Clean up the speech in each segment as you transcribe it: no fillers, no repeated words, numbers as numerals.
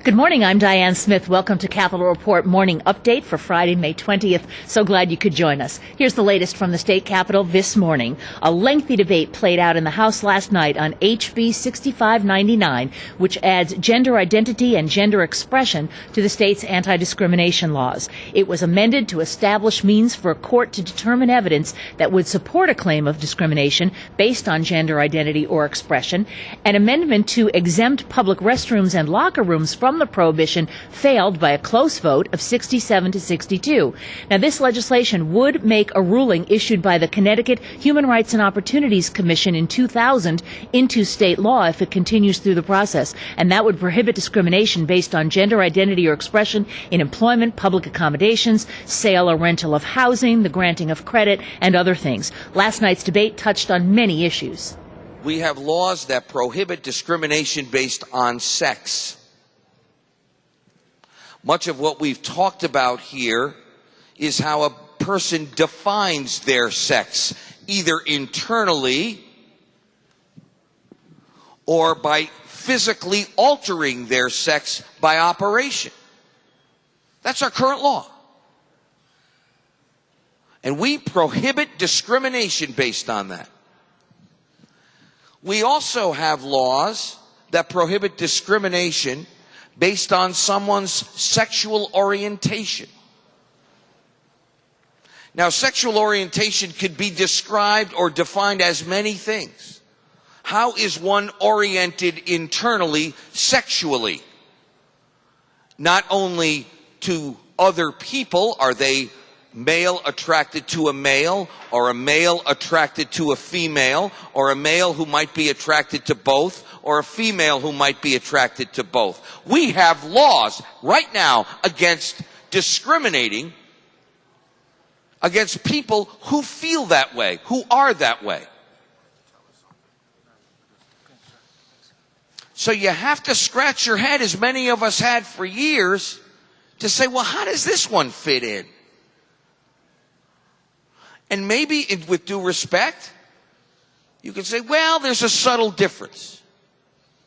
Good morning. I'm Diane Smith. Welcome to Capitol Report Morning Update for Friday, May 20th. So glad you could join us. Here's the latest from the state capitol this morning. A lengthy debate played out in the House last night on HB 6599, which adds gender identity and gender expression to the state's anti-discrimination laws. It was amended to establish means for a court to determine evidence that would support a claim of discrimination based on gender identity or expression. An amendment to exempt public restrooms and locker rooms from the prohibition failed by a close vote of 67 to 62. Now, this legislation would make a ruling issued by the Connecticut Human Rights and Opportunities Commission in 2000 into state law if it continues through the process, and that would prohibit discrimination based on gender identity or expression in employment, public accommodations, sale or rental of housing, the granting of credit, and other things. Last night's debate touched on many issues. We have laws that prohibit discrimination based on sex. Much of what we've talked about here is how a person defines their sex, either internally or by physically altering their sex by operation. That's our current law. And we prohibit discrimination based on that. We also have laws that prohibit discrimination based on someone's sexual orientation. Now, sexual orientation could be described or defined as many things. How is one oriented internally, sexually? Not only to other people, are they male attracted to a male, or a male attracted to a female, or a male who might be attracted to both, or a female who might be attracted to both. We have laws right now against discriminating against people who feel that way, who are that way. So you have to scratch your head, as many of us had for years, to say, well, how does this one fit in? And maybe, with due respect, you can say, well, there's a subtle difference.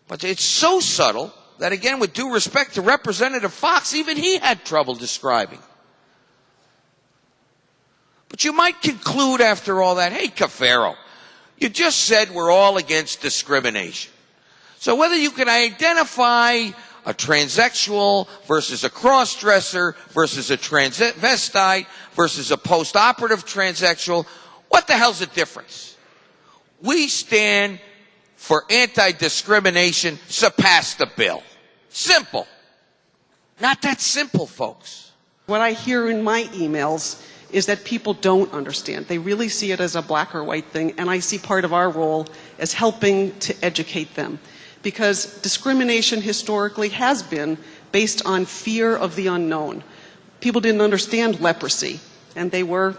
But it's so subtle that, again, with due respect to Representative Fox, even he had trouble describing. But you might conclude after all that, hey, Cafaro, you just said we're all against discrimination. So whether you can identify a transsexual versus a cross-dresser versus a transvestite versus a post-operative transsexual, what the hell's the difference? We stand for anti-discrimination, so pass the bill. Simple. Not that simple, folks. What I hear in my emails is that people don't understand. They really see it as a black or white thing, and I see part of our role as helping to educate them. Because discrimination historically has been based on fear of the unknown. People didn't understand leprosy, and they were,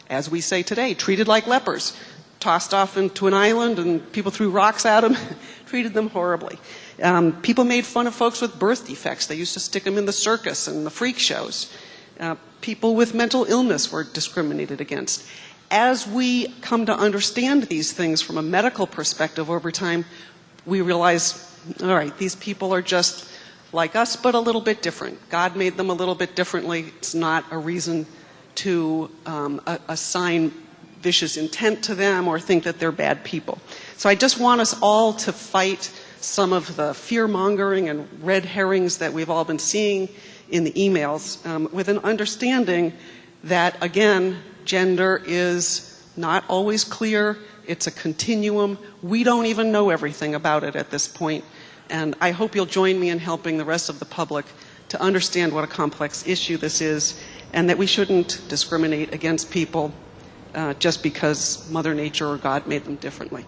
as we say today, treated like lepers. Tossed off into an island, and people threw rocks at them, treated them horribly. People made fun of folks with birth defects. They used to stick them in the circus and the freak shows. People with mental illness were discriminated against. As we come to understand these things from a medical perspective over time, we realize, all right, these people are just like us, but a little bit different. God made them a little bit differently. It's not a reason to assign vicious intent to them or think that they're bad people. So I just want us all to fight some of the fear-mongering and red herrings that we've all been seeing in the emails with an understanding that, again, gender is not always clear. It's a continuum. We don't even know everything about it at this point. And I hope you'll join me in helping the rest of the public to understand what a complex issue this is, and that we shouldn't discriminate against people just because Mother Nature or God made them differently.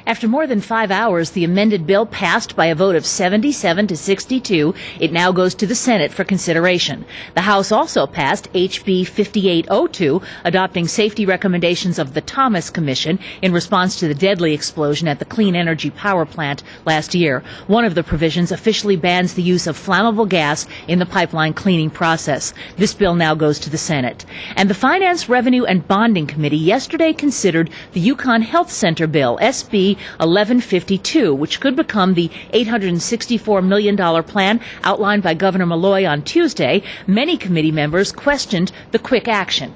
After more than 5 hours, the amended bill passed by a vote of 77 to 62. It now goes to the Senate for consideration. The House also passed HB 5802, adopting safety recommendations of the Thomas Commission in response to the deadly explosion at the Clean Energy Power Plant last year. One of the provisions officially bans the use of flammable gas in the pipeline cleaning process. This bill now goes to the Senate. And the Finance, Revenue, and Bonding Committee yesterday considered the Yukon Health Center bill, SB HB 1152, which could become the $864 million plan outlined by Governor Malloy on Tuesday. Many committee members questioned the quick action.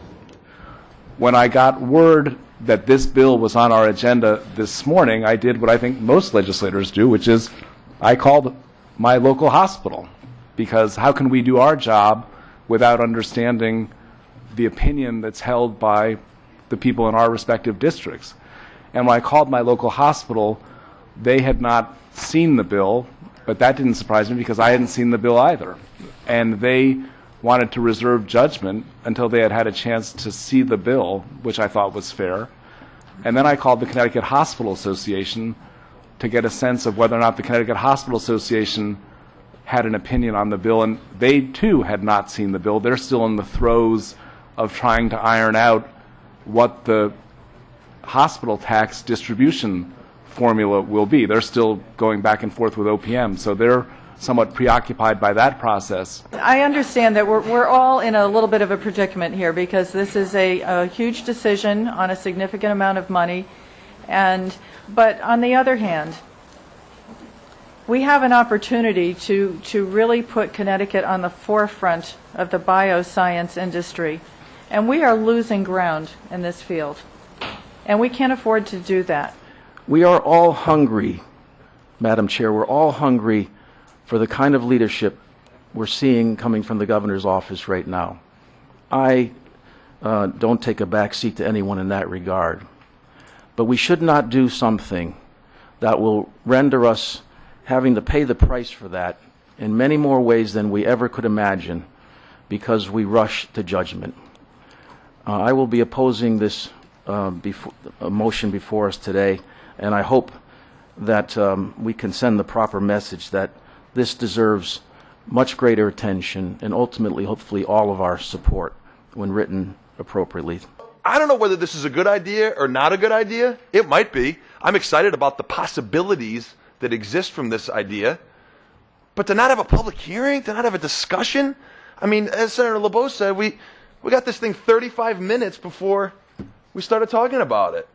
When I got word that this bill was on our agenda this morning, I did what I think most legislators do, which is I called my local hospital, because how can we do our job without understanding the opinion that's held by the people in our respective districts? And when I called my local hospital, they had not seen the bill, but that didn't surprise me because I hadn't seen the bill either. And they wanted to reserve judgment until they had had a chance to see the bill, which I thought was fair. And then I called the Connecticut Hospital Association to get a sense of whether or not the Connecticut Hospital Association had an opinion on the bill, and they too had not seen the bill. They're still in the throes of trying to iron out what the hospital tax distribution formula will be. They're still going back and forth with OPM, so they're somewhat preoccupied by that process. I understand that we're all in a little bit of a predicament here because this is a huge decision on a significant amount of money, but on the other hand, we have an opportunity to really put Connecticut on the forefront of the bioscience industry, and we are losing ground in this field, and we can't afford to do that. We are all hungry, Madam Chair, we're all hungry for the kind of leadership we're seeing coming from the governor's office right now. I don't take a back seat to anyone in that regard. But we should not do something that will render us having to pay the price for that in many more ways than we ever could imagine because we rush to judgment. I will be opposing this motion before us today, and I hope that we can send the proper message that this deserves much greater attention and ultimately, hopefully, all of our support when written appropriately. I don't know whether this is a good idea or not a good idea. It might be. I'm excited about the possibilities that exist from this idea. But to not have a public hearing, to not have a discussion, I mean, as Senator LeBeau said, we got this thing 35 minutes before we started talking about it.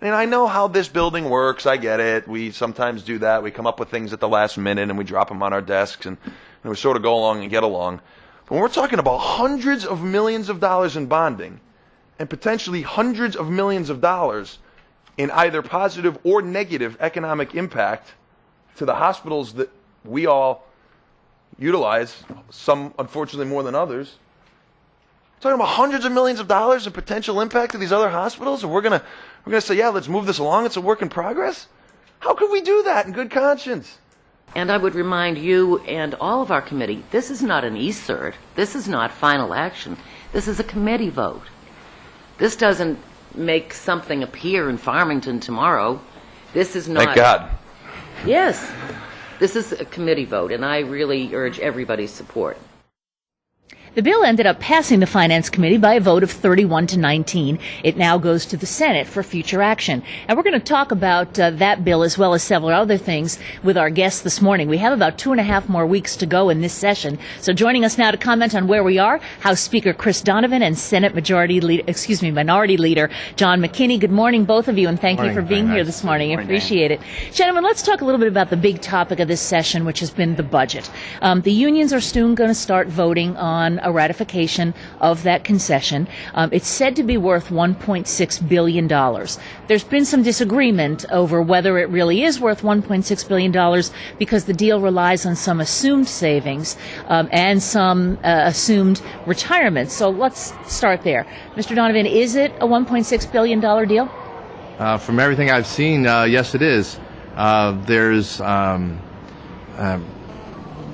And I know how this building works. I get it. We sometimes do that. We come up with things at the last minute and we drop them on our desks and we sort of go along and get along. But when we're talking about hundreds of millions of dollars in bonding and potentially hundreds of millions of dollars in either positive or negative economic impact to the hospitals that we all utilize, some unfortunately more than others, we're talking about hundreds of millions of dollars in potential impact to these other hospitals, and we're gonna say, yeah, let's move this along. It's a work in progress. How could we do that in good conscience? And I would remind you and all of our committee, this is not an E-cert. This is not final action. This is a committee vote. This doesn't make something appear in Farmington tomorrow. This is not. Thank God. Yes. This is a committee vote, and I really urge everybody's support. The bill ended up passing the Finance Committee by a vote of 31-19. It now goes to the Senate for future action. And we're going to talk about that bill as well as several other things with our guests this morning. We have about 2.5 more weeks to go in this session. So joining us now to comment on where we are, House Speaker Chris Donovan and Senate Minority Leader John McKinney. Good morning, both of you, and thank you for being here this morning. I appreciate it. Gentlemen, let's talk a little bit about the big topic of this session, which has been the budget. The unions are soon going to start voting on a ratification of that concession. It's said to be worth $1.6 billion. There's been some disagreement over whether it really is worth $1.6 billion because the deal relies on some assumed savings and some assumed retirement. So let's start there. Mr. Donovan, is it a $1.6 billion deal? From everything I've seen, yes, it is. There's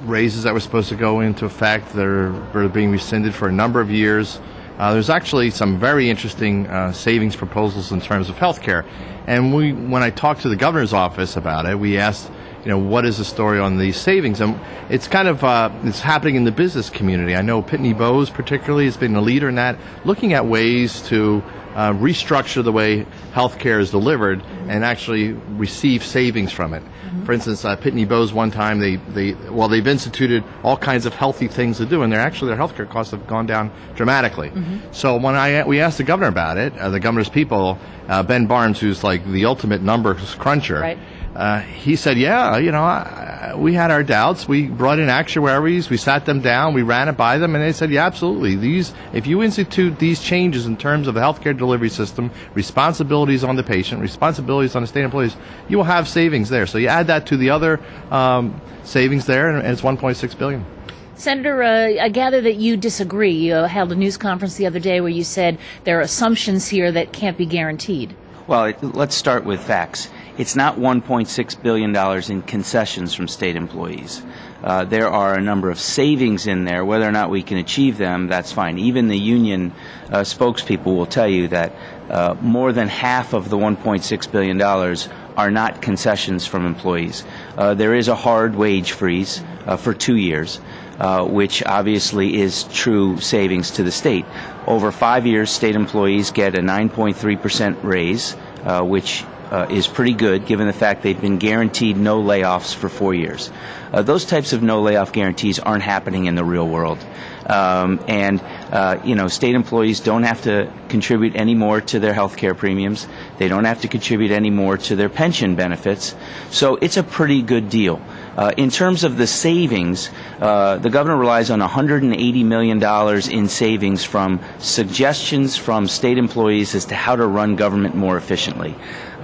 raises that were supposed to go into effect that are being rescinded for a number of years. There's actually some very interesting savings proposals in terms of health care. And when I talked to the governor's office about it, we asked, what is the story on these savings? And it's kind of, it's happening in the business community. I know Pitney Bowes particularly has been a leader in that, looking at ways to restructure the way healthcare is delivered and actually receive savings from it. For instance, Pitney Bowes one time, they've instituted all kinds of healthy things to do, and their healthcare costs have gone down dramatically. So when we asked the governor about it, the governor's people, Ben Barnes, who's like the ultimate numbers cruncher, right. He said, we had our doubts. We brought in actuaries. We sat them down. We ran it by them, and they said, yeah, absolutely. If you institute these changes in terms of the healthcare delivery system, responsibilities on the patient, responsibilities on the state employees, you will have savings there. So you add that to the other savings there, and it's $1.6 billion. Senator, I gather that you disagree. You held a news conference the other day where you said there are assumptions here that can't be guaranteed. Well, let's start with facts. It's not $1.6 billion in concessions from state employees. There are a number of savings in there. Whether or not we can achieve them, that's fine. Even the union spokespeople will tell you that more than half of the $1.6 billion are not concessions from employees. There is a hard wage freeze for 2 years, which obviously is true savings to the state. Over 5 years, state employees get a 9.3% raise, which is pretty good given the fact they've been guaranteed no layoffs for 4 years. Those types of no layoff guarantees aren't happening in the real world. State employees don't have to contribute any more to their health care premiums. They don't have to contribute any more to their pension benefits. So it's a pretty good deal. In terms of the savings, the governor relies on $180 million in savings from suggestions from state employees as to how to run government more efficiently.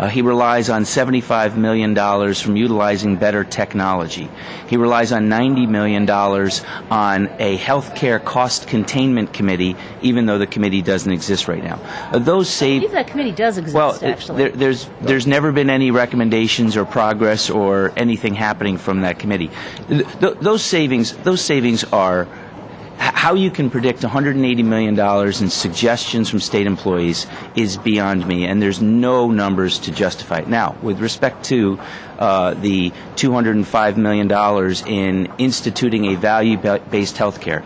He relies on $75 million from utilizing better technology. He relies on $90 million on a health care cost containment committee, even though the committee doesn't exist right now. I believe that committee does exist, actually. There's never been any recommendations or progress or anything happening from that committee. Those savings are how you can predict $180 million in suggestions from state employees is beyond me, and there's no numbers to justify it. Now, with respect to the $205 million in instituting a value-based health care,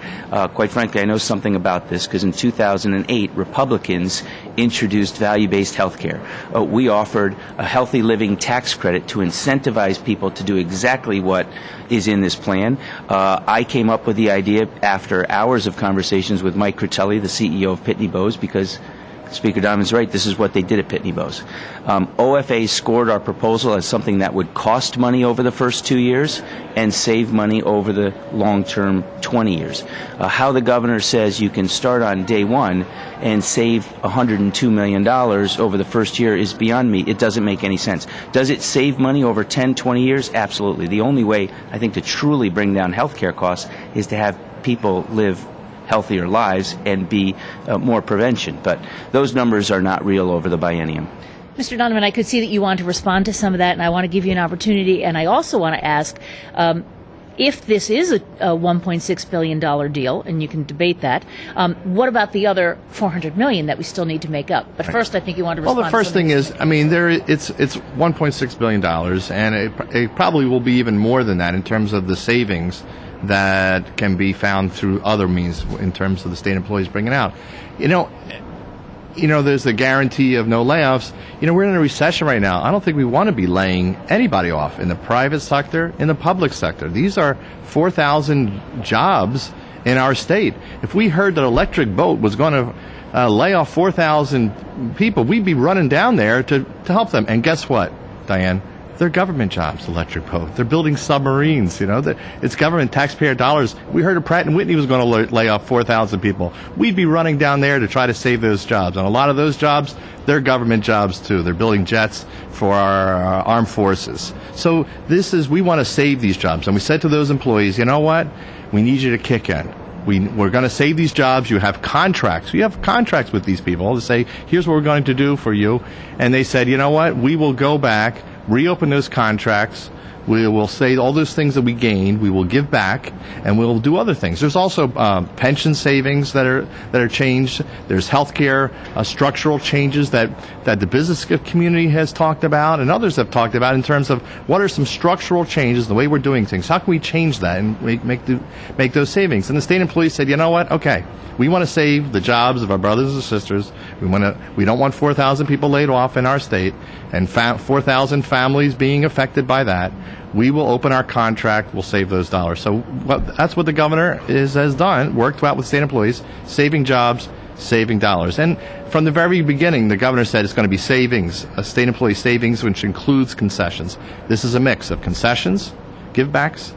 quite frankly, I know something about this because in 2008, Republicans introduced value-based health care. We offered a healthy living tax credit to incentivize people to do exactly what is in this plan. I came up with the idea after hours of conversations with Mike Critelli, the CEO of Pitney Bowes, because Speaker Donovan's right, this is what they did at Pitney Bowes. OFA scored our proposal as something that would cost money over the first 2 years and save money over the long-term 20 years. How the governor says you can start on day one and save $102 million over the first year is beyond me. It doesn't make any sense. Does it save money over 10, 20 years? Absolutely. The only way, I think, to truly bring down health care costs is to have people live healthier lives and be more prevention. But those numbers are not real over the biennium. Mr. Donovan, I could see that you want to respond to some of that, and I want to give you an opportunity. And I also want to ask, if this is a $1.6 billion deal, and you can debate that, what about the other $400 million that we still need to make up? But first, I think you want to respond. Well, the first thing is, it's $1.6 billion, and it probably will be even more than that in terms of the savings that can be found through other means in terms of the state employees bringing out. There's the guarantee of no layoffs. We're in a recession right now. I don't think we want to be laying anybody off in the private sector, in the public sector. These are 4,000 jobs in our state. If we heard that Electric Boat was going to lay off 4,000 people, we'd be running down there to help them. And guess what, Diane? They're government jobs, Electric Boat. They're building submarines, It's government taxpayer dollars. We heard of Pratt & Whitney was going to lay off 4,000 people. We'd be running down there to try to save those jobs. And a lot of those jobs, they're government jobs, too. They're building jets for our armed forces. So we want to save these jobs. And we said to those employees, you know what? We need you to kick in. We're going to save these jobs. You have contracts. You have contracts with these people to say, here's what we're going to do for you. And they said, you know what? We will go back, reopen those contracts, We will say all those things that we gained, we will give back, and we'll do other things. There's also pension savings that are changed. There's healthcare structural changes that the business community has talked about and others have talked about in terms of what are some structural changes, the way we're doing things. How can we change that and make those savings? And the state employees said, you know what? Okay, we want to save the jobs of our brothers and sisters. We don't want 4,000 people laid off in our state and 4,000 families being affected by that. We will open our contract. We'll save those dollars. So that's what the governor has done, worked out with state employees, saving jobs, saving dollars. And from the very beginning, the governor said it's going to be savings, a state employee savings, which includes concessions. This is a mix of concessions, givebacks,